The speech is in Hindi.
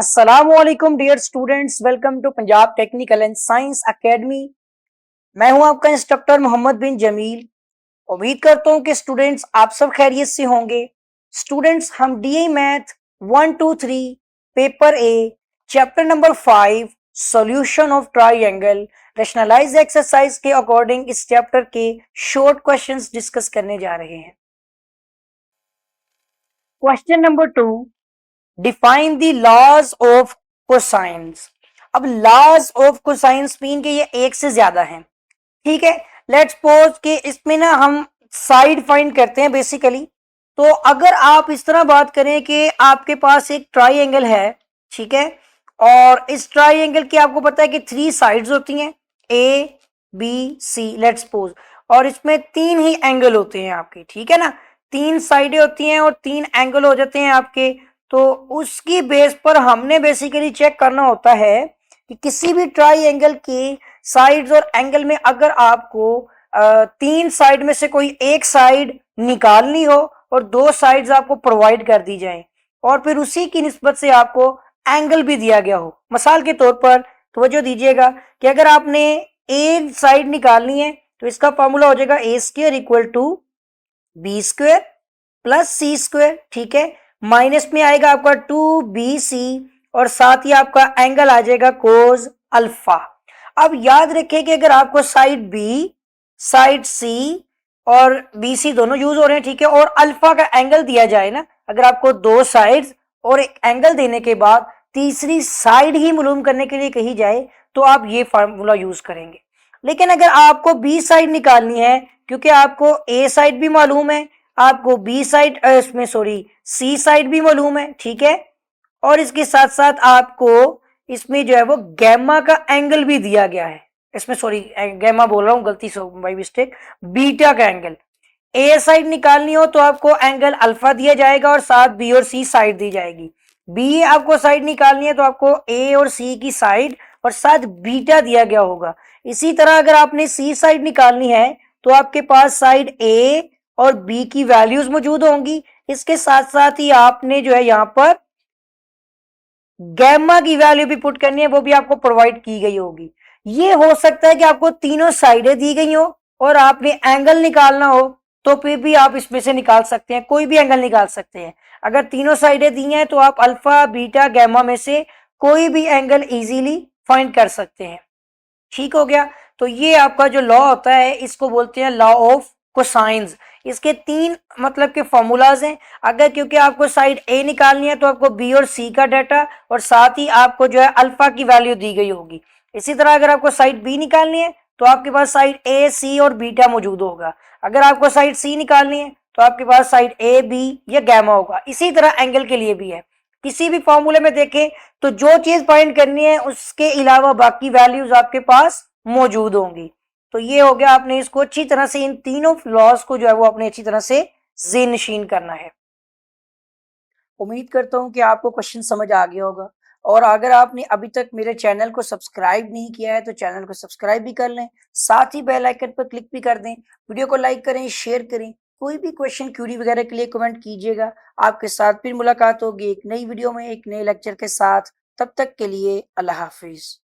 अस्सलामुअलैकुम dear students, welcome to Punjab technical and science academy. मैं हूं आपका इंस्ट्रक्टर मोहम्मद बिन जमील। उम्मीद करता हूं कि स्टूडेंट्स आप सब खैरियत से होंगे। स्टूडेंट्स, हम डीए math 1 2 3 paper A chapter number 5 solution of triangle rationalize exercise के अकॉर्डिंग इस चैप्टर के शॉर्ट क्वेश्चंस डिस्कस करने जा रहे हैं। Question number 2, define the laws of cosines. अब लॉज ऑफ कोसाइंस मीन के ये एक से ज्यादा हैं, ठीक है। लेट्स सपोज कि इसमें ना हम साइड फाइंड करते हैं बेसिकली। तो अगर आप इस तरह बात करें कि आपके पास एक ट्राइंगल है, ठीक है, और इस ट्राइंगल की आपको पता है कि 3 साइड्स होती हैं, A B C, let's suppose, और इसमें 3 ही एंगल होते हैं आपके, ठीक है ना। 3 साइडें होती हैं और 3 एंगल हो जाते हैं आपके। तो उसकी बेस पर हमने बेसिकली चेक करना होता है कि किसी भी ट्राइंगल की साइड्स और एंगल में अगर आपको 3 साइड में से कोई एक साइड निकालनी हो और 2 साइड्स आपको प्रोवाइड कर दी जाए और फिर उसी की निस्बत से आपको एंगल भी दिया गया हो। मिसाल के तौर पर तवज्जो दीजिएगा कि अगर आपने ए साइड निकालनी है तो इसका फॉर्मूला हो जाएगा A square equal to B square plus C square, ठीक है। माइनस में आएगा आपका 2bc और साथ ही आपका एंगल आ जाएगा कोस अल्फा। अब याद रखें कि अगर आपको साइड बी, साइड सी और BC दोनों यूज हो रहे हैं, ठीक है, और अल्फा का एंगल दिया जाए ना, अगर आपको 2 साइड्स और एक एंगल देने के बाद तीसरी साइड ही मालूम करने के लिए कही जाए तो आप ये फार्मूला यूज करेंगे। लेकिन अगर आपको बी साइड निकालनी है, क्योंकि आपको ए साइड भी मालूम है, आपको बी साइड इसमें सॉरी सी साइड भी मालूम है, ठीक है, और इसके साथ साथ आपको इसमें जो है वो गैमा का एंगल भी दिया गया है। इसमें सॉरी गैमा बोल रहा हूँ, गलती से बाई मिस्टेक, बीटा का एंगल। ए साइड निकालनी हो तो आपको एंगल अल्फा दिया जाएगा और साथ बी और सी साइड दी जाएगी। बी आपको साइड निकालनी है तो आपको ए और सी की साइड और साथ बीटा दिया गया होगा। इसी तरह अगर आपने सी साइड निकालनी है तो आपके पास साइड ए और बी की वैल्यूज मौजूद होंगी। इसके साथ साथ ही आपने जो है यहां पर गैमा की वैल्यू भी पुट करनी है, वो भी आपको प्रोवाइड की गई होगी। ये हो सकता है कि आपको तीनों साइडें दी गई हो और आपने एंगल निकालना हो तो फिर भी आप इसमें से निकाल सकते हैं, कोई भी एंगल निकाल सकते हैं। अगर तीनों साइडें दी हैं तो आप अल्फा बीटा गैमा में से कोई भी एंगल इजीली फाइंड कर सकते हैं। ठीक हो गया। तो ये आपका जो लॉ होता है इसको बोलते हैं लॉ ऑफ कोसाइंस। इसके 3 मतलब के फॉर्मूलाज हैं। अगर क्योंकि आपको साइड ए निकालनी है तो आपको बी और सी का डाटा और साथ ही आपको जो है अल्फा की वैल्यू दी गई होगी। इसी तरह अगर आपको साइड बी निकालनी है तो आपके पास साइड ए सी और बीटा मौजूद होगा। अगर आपको साइड सी निकालनी है तो आपके पास साइड ए बी या गैमा होगा। इसी तरह एंगल के लिए भी है। किसी भी फॉर्मूले में देखें तो जो चीज फाइंड करनी है उसके अलावा बाकी वैल्यूज आपके पास मौजूद होंगी। तो ये हो गया, आपने इसको अच्छी तरह से इन तीनों लॉज को जो है वो आपने अच्छी तरह से ज़ेन-नशीन करना है। उम्मीद करता हूं कि आपको क्वेश्चन समझ आ गया होगा और अगर आपने अभी तक मेरे चैनल को सब्सक्राइब नहीं किया है तो चैनल को सब्सक्राइब भी कर लें, साथ ही बेल आइकन पर क्लिक भी कर दें। वीडियो को लाइक करें, शेयर करें। कोई भी क्वेश्चन क्यूरी वगैरह के लिए कमेंट कीजिएगा। आपके साथ फिर मुलाकात होगी एक नई वीडियो में एक नए लेक्चर के साथ। तब तक के लिए अल्लाह हाफिज।